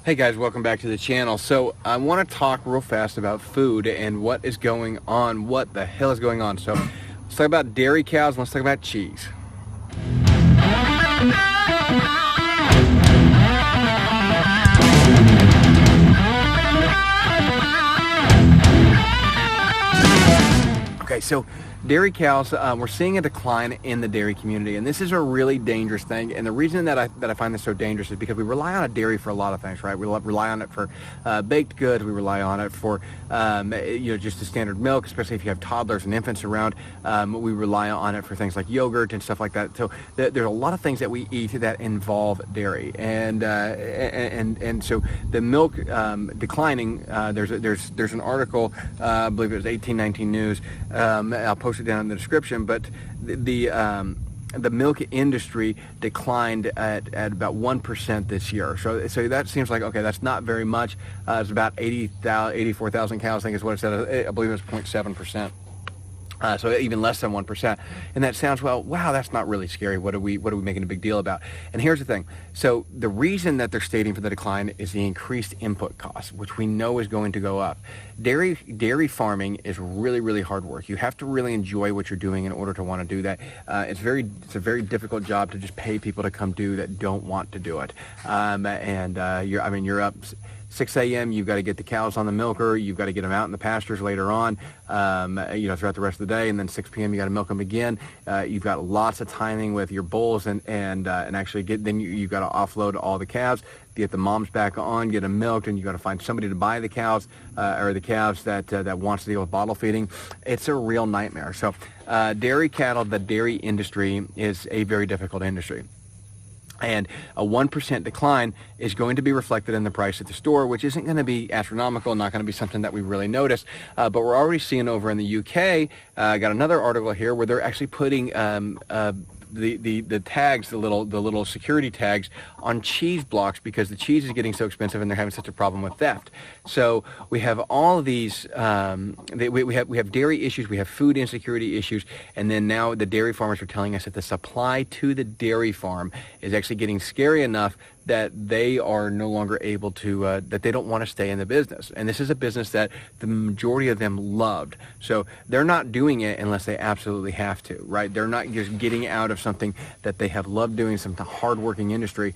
Hey guys, welcome back to the channel. So I want to talk real fast about food and what is going on. What the hell is going on? So let's talk about dairy cows and let's talk about cheese. Okay, so dairy cows, we're seeing a decline in the dairy community, and this is a really dangerous thing. And the reason that I find this so dangerous is because we rely on a dairy for a lot of things, right? We rely on it for baked goods. We rely on it for just the standard milk, especially if you have toddlers and infants around. We rely on it for things like yogurt and stuff like that. So there's a lot of things that we eat that involve dairy, and so the milk declining. There's an article, I believe it was 1819 News. I'll post it down in the description, but the milk industry declined at about 1% this year. So that seems like, okay, that's not very much. It's about 84,000 cows, I think is what it said. I believe it was 0.7%. So even less than 1%. And that sounds, well, wow, that's not really scary. What are we making a big deal about? And here's the thing. So the reason that they're stating for the decline is the increased input costs, which we know is going to go up. Dairy farming is really, really hard work. You have to really enjoy what you're doing in order to want to do that. It's a very difficult job to just pay people to come do that don't want to do it. You're up 6 a.m. You've got to get the cows on the milker. You've got to get them out in the pastures later on, throughout the rest of the day. And then 6 p.m. you got to milk them again. You've got lots of timing with your bulls and actually you've got to offload all the calves, get the moms back on, get them milked, and you got to find somebody to buy the cows or the calves that wants to deal with bottle feeding. It's a real nightmare. So dairy cattle, the dairy industry is a very difficult industry. And a 1% decline is going to be reflected in the price at the store, which isn't going to be astronomical, not going to be something that we really notice. But we're already seeing over in the UK, I got another article here where they're actually putting the tags, the little security tags on cheese blocks because the cheese is getting so expensive and they're having such a problem with theft. So we have all of these, we have dairy issues, we have food insecurity issues, and then now the dairy farmers are telling us that the supply to the dairy farm is actually getting scary enough that they are no longer able to, that they don't want to stay in the business. And this is a business that the majority of them loved. So they're not doing it unless they absolutely have to, right? They're not just getting out of something that they have loved doing, some hard-working industry,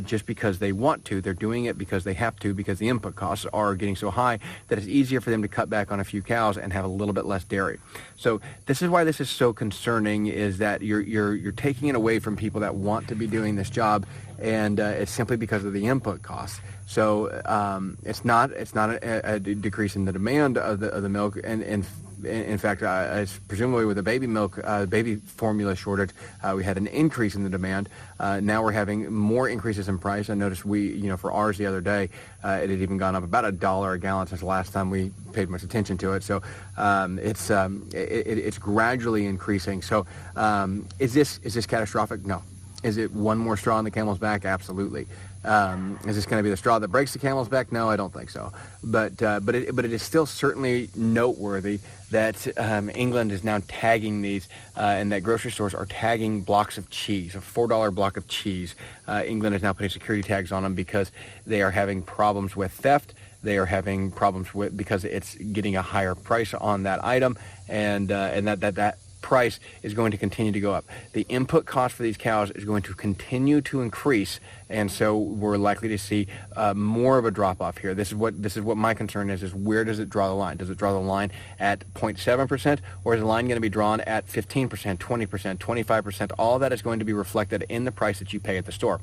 just because they want to. They're doing it because they have to, because the input costs are getting so high that it's easier for them to cut back on a few cows and have a little bit less dairy. So this is why this is so concerning, is that you're taking it away from people that want to be doing this job, and it's simply because of the input costs. So it's not a decrease in the demand of the milk, and in fact, it's presumably with the baby milk, baby formula shortage, we had an increase in the demand. Now we're having more increases in price. I noticed for ours the other day, it had even gone up about $1 a gallon since the last time we paid much attention to it. So it's gradually increasing. So is this catastrophic? No. Is it one more straw on the camel's back? Absolutely. Is this going to be the straw that breaks the camel's back? No, I don't think so. But it is still certainly noteworthy that England is now tagging these, and that grocery stores are tagging blocks of cheese, a $4 block of cheese. England is now putting security tags on them because they are having problems with theft. They are having problems because it's getting a higher price on that item, and that price is going to continue to go up. The input cost for these cows is going to continue to increase, and so we're likely to see more of a drop off here. This is what my concern is where does it draw the line? Does it draw the line at 0.7%, or is the line going to be drawn at 15%, 20%, 25%? All that is going to be reflected in the price that you pay at the store.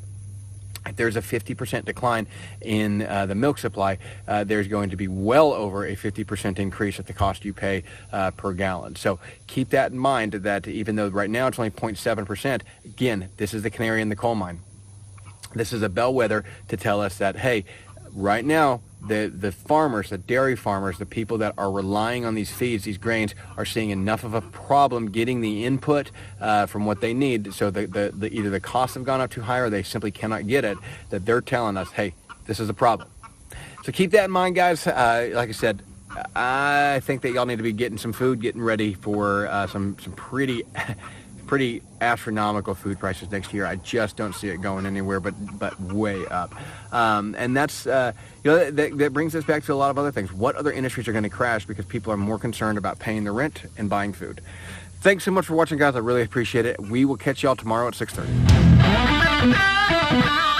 If there's a 50% decline in the milk supply, there's going to be well over a 50% increase at the cost you pay per gallon. So keep that in mind, that even though right now it's only 0.7%, again, this is the canary in the coal mine. This is a bellwether to tell us that, hey, right now, the farmers, the dairy farmers, the people that are relying on these feeds, these grains, are seeing enough of a problem getting the input from what they need. So either the costs have gone up too high or they simply cannot get it, that they're telling us, hey, this is a problem. So keep that in mind, guys. Like I said, I think that y'all need to be getting some food, getting ready for some pretty pretty astronomical food prices next year. I just don't see it going anywhere but way up. And that's, that brings us back to a lot of other things. What other industries are going to crash because people are more concerned about paying the rent and buying food? Thanks so much for watching, guys. I really appreciate it. We will catch y'all tomorrow at 6:30.